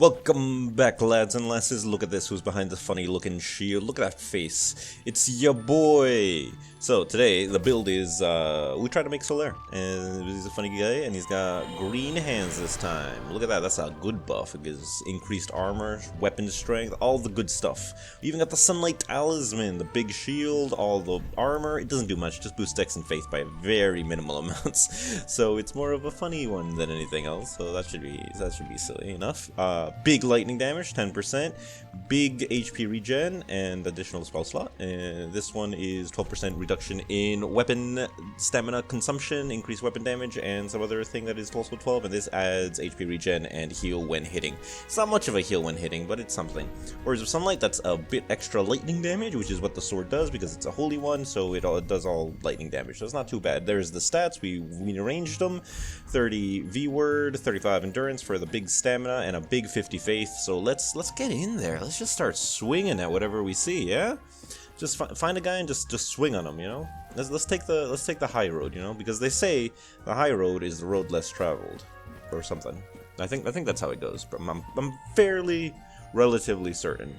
Welcome back, lads and lasses. Look at this, who's behind the funny looking shield. Look at that face. It's your boy. So today the build is we try to make Solaire, and he's a funny guy, and he's got green hands this time. Look at that, that's a good buff. It gives increased armor, weapon strength, all the good stuff. We even got the sunlight talisman, the big shield, all the armor. It doesn't do much, just boosts dex and faith by very minimal amounts. So it's more of a funny one than anything else. So that should be silly enough. Big lightning damage, 10%, big HP regen, and additional spell slot. And this one is 12% reduction in weapon stamina consumption, increased weapon damage, and some other thing that is also 12. And this adds HP regen and heal when hitting. It's not much of a heal when hitting, but it's something. Whereas with sunlight, that's a bit extra lightning damage, which is what the sword does because it's a holy one, so it does all lightning damage. So it's not too bad. There's the stats. We arranged them: 30 V word, 35 endurance for the big stamina, and a big 50 faith. So let's get in there. Let's just start swinging at whatever we see. Yeah, just find a guy and just swing on him. You know, let's take the high road. You know, because they say the high road is the road less traveled, or something. I think that's how it goes. But I'm fairly relatively certain.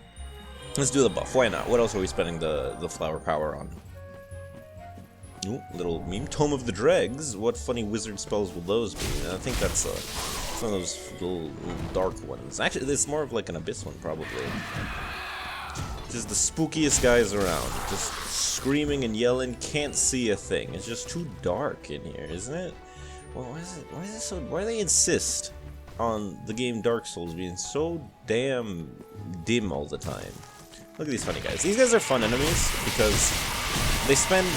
Let's do the buff. Why not? What else are we spending the flower power on? Ooh, little meme. Tome of the Dregs. What funny wizard spells will those be? I think that's one of those little dark ones. Actually, it's more of like an abyss one, probably. Just the spookiest guys around. Just screaming and yelling, can't see a thing. It's just too dark in here, isn't it? Well, why is it so? Why do they insist on the game Dark Souls being so damn dim all the time? Look at these funny guys. These guys are fun enemies because they spend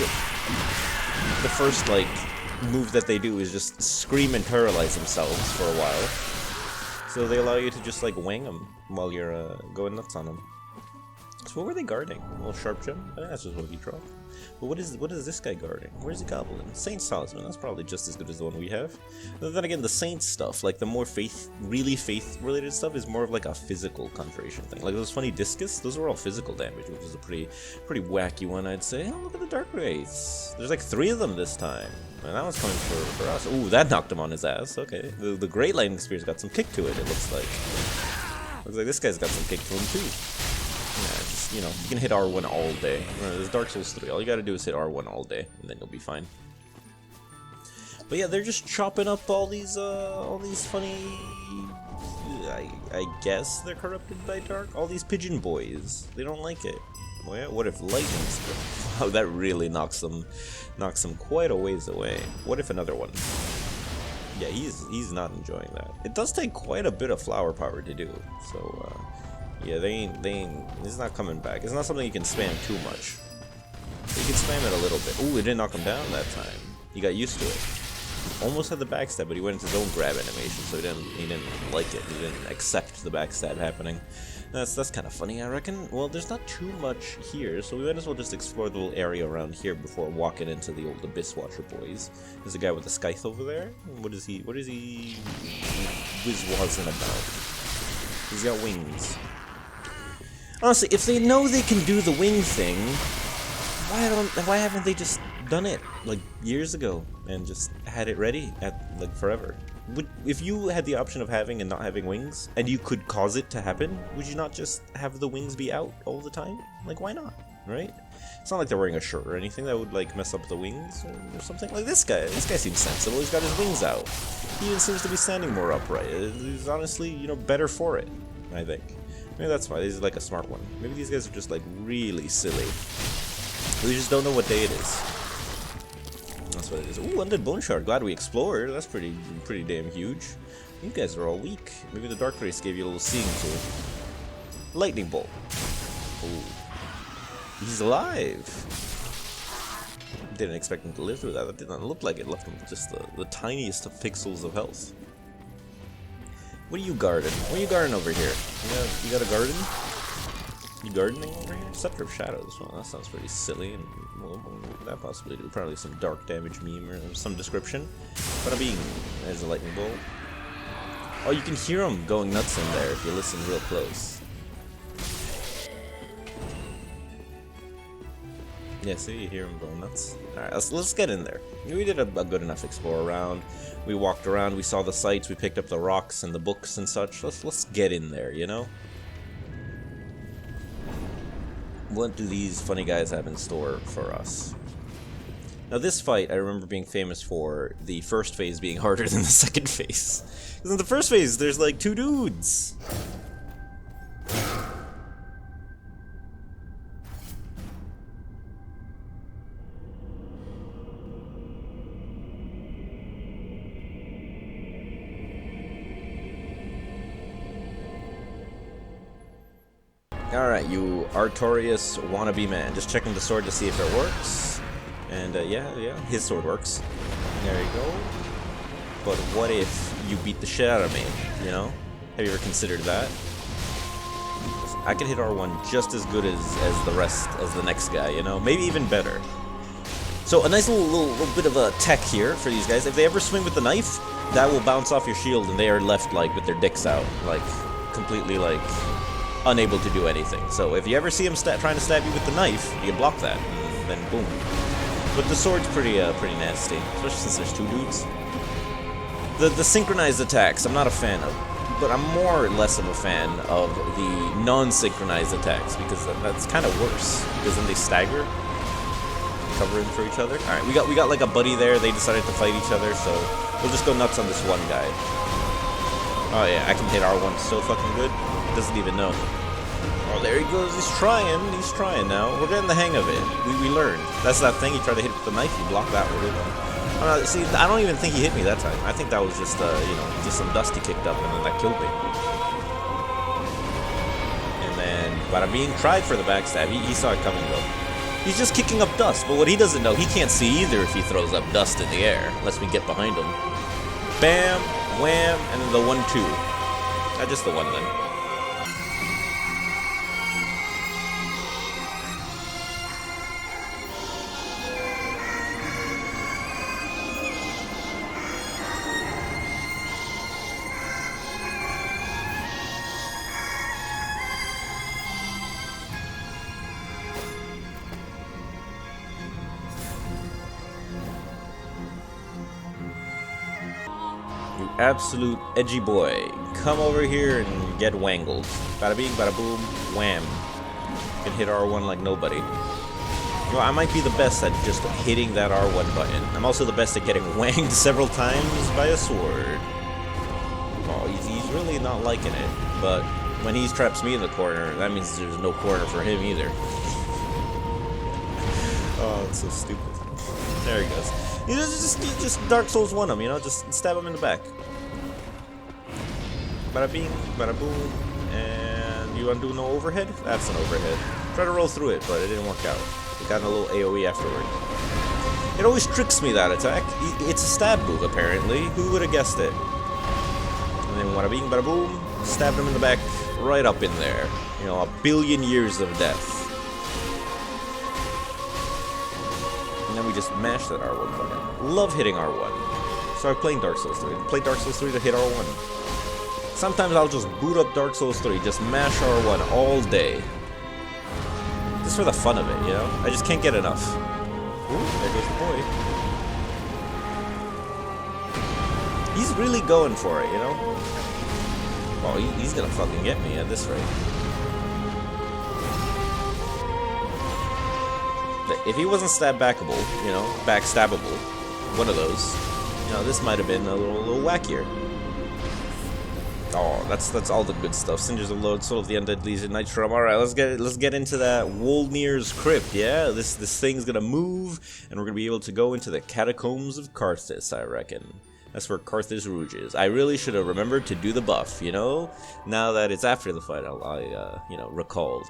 the first move that they do is just scream and paralyze themselves for a while. So they allow you to just wang them while you're going nuts on them. So what were they guarding? A little sharp gem? I think that's just what you drop. But what is this guy guarding? Where's the goblin? Saint's talisman. That's probably just as good as the one we have. But then again, the saint stuff, the more really faith-related stuff, is more of a physical conjuration thing. Like those funny discus, those are all physical damage, which is a pretty wacky one, I'd say. Oh, look at the dark wraiths. There's 3 of them this time. And that one's coming for us. Ooh, that knocked him on his ass. Okay. The Great Lightning Spear's got some kick to it, it looks like. Looks like this guy's got some kick to him, too. Yeah, just, you can hit R1 all day. There's Dark Souls 3. All you gotta do is hit R1 all day, and then you'll be fine. But yeah, they're just chopping up all these funny... I guess they're corrupted by dark? All these pigeon boys. They don't like it. Well, yeah, what if lightning spell? Wow, that really knocks them quite a ways away. What if another one? Yeah, he's not enjoying that. It does take quite a bit of flower power to do, so yeah, they ain't, it's not coming back. It's not something you can spam too much. You can spam it a little bit. Ooh, it didn't knock him down that time. He got used to it. Almost had the backstab, but he went into his own grab animation, so he didn't like it. He didn't accept the backstab happening. That's kind of funny, I reckon. Well, there's not too much here, so we might as well just explore the little area around here before walking into the old Abyss Watcher boys. There's a guy with a scythe over there. What is he whiz-wazzing about? He's got wings. Honestly, if they know they can do the wing thing, why haven't they just done it years ago and just had it ready at forever? If you had the option of having and not having wings, and you could cause it to happen, would you not just have the wings be out all the time? Why not? Right? It's not like they're wearing a shirt or anything that would mess up the wings or something. Like this guy seems sensible. He's got his wings out. He even seems to be standing more upright. He's honestly, better for it, I think. Maybe that's why. He's a smart one. Maybe these guys are just really silly. We just don't know what day it is. That's what it is. Ooh, Undead Bone Shard. Glad we explored. That's pretty damn huge. You guys are all weak. Maybe the Dark Race gave you a little seeing tool. Lightning Bolt. Ooh. He's alive. Didn't expect him to live through that. That did not look like it left him with just the tiniest of pixels of health. What are you guarding? What are you guarding over here? You got a garden? You gardening over here? Scepter of Shadows. Well, that sounds pretty silly. And what would that possibly do? Probably some dark damage meme or some description. Bada bing. There's a lightning bolt. Oh, you can hear him going nuts in there if you listen real close. Yeah, see, you hear him going nuts. Alright, let's get in there. We did a good enough explore around. We walked around, we saw the sights, we picked up the rocks and the books and such. Let's get in there, you know? What do these funny guys have in store for us? Now this fight, I remember being famous for the first phase being harder than the second phase. Because in the first phase, there's like 2 dudes. Alright, you Artorias wannabe man. Just checking the sword to see if it works. And yeah, his sword works. There you go. But what if you beat the shit out of me, you know? Have you ever considered that? I can hit R1 just as good as the next guy, you know? Maybe even better. So a nice little bit of a tech here for these guys. If they ever swing with the knife, that will bounce off your shield and they are left like with their dicks out. Like, completely like unable to do anything. So if you ever see him trying to stab you with the knife, you can block that, and then boom. But the sword's pretty nasty, especially since there's 2 dudes. The synchronized attacks, I'm not a fan of, but I'm more or less of a fan of the non-synchronized attacks, because that's kind of worse, because then they stagger, covering for each other. Alright, we got like a buddy there, they decided to fight each other, so we'll just go nuts on this one guy. Oh yeah, I can hit R1 so fucking good, doesn't even know. Oh, there he goes, he's trying now. We're getting the hang of it. We learned. That's that thing, you try to hit with the knife, you block that really well. See, I don't even think he hit me that time. I think that was just, you know, just some dust he kicked up and then that killed me. And then, bada being tried for the backstab. He saw it coming though. He's just kicking up dust, but what he doesn't know, he can't see either if he throws up dust in the air, unless we get behind him. Bam, wham, and then the 1-2. Not just the one then. Absolute edgy boy. Come over here and get wangled. Bada bing, bada boom, wham. You can hit R1 like nobody. Well, I might be the best at just hitting that R1 button. I'm also the best at getting wanged several times by a sword. Oh, he's really not liking it. But when he traps me in the corner, that means there's no corner for him either. Oh, it's so stupid. There he goes. You just Dark Souls 1 him, you know? Just stab him in the back. Bada bing, bada boom, and you undo no overhead? That's an overhead. Try to roll through it, but it didn't work out. It got a little AoE afterward. It always tricks me, that attack. It's a stab move, apparently. Who would have guessed it? And then bada bing, bada boom, stabbed him in the back, right up in there. You know, 1 billion years of death. And then we just mash that R1 button. Love hitting R1. Started playing Dark Souls 3. Play Dark Souls 3 to hit R1. Sometimes I'll just boot up Dark Souls 3, just mash R1 all day. Just for the fun of it, you know? I just can't get enough. Ooh, there goes the boy. He's really going for it, you know? Oh, he's gonna fucking get me at this rate. If he wasn't stab backable, you know, backstabbable, one of those, you know, this might have been a little wackier. Oh, that's all the good stuff. Cinders of Load, Soul of the Undead, Legion, Nitrum. All right, let's get into that Wolnir's Crypt. Yeah, this thing's gonna move, and we're gonna be able to go into the Catacombs of Karthus, I reckon. That's where Karthus Rouge is. I really should have remembered to do the buff, you know. Now that it's after the fight, I you know, recalled.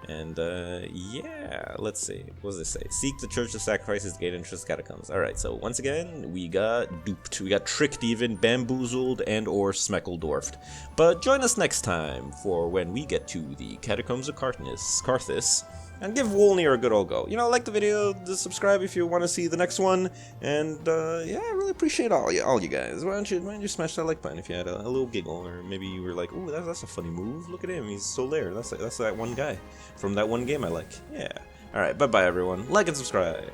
And, yeah, let's see. What does this say? Seek the Church of Sacrifices to gain interest catacombs. Alright, so once again, we got duped. We got tricked even, bamboozled, and or smeckledorfed. But join us next time for when we get to the Catacombs of Karthus, and give Wolnir a good old go. You know, like the video, just subscribe if you want to see the next one, and, yeah, I really appreciate all you guys. Why don't you smash that like button if you had a little giggle, or maybe you were like, ooh, that's a funny move, look at him, he's Solaire, that's that one guy from that one game I like. Yeah, Alright, bye-bye everyone. Like and subscribe.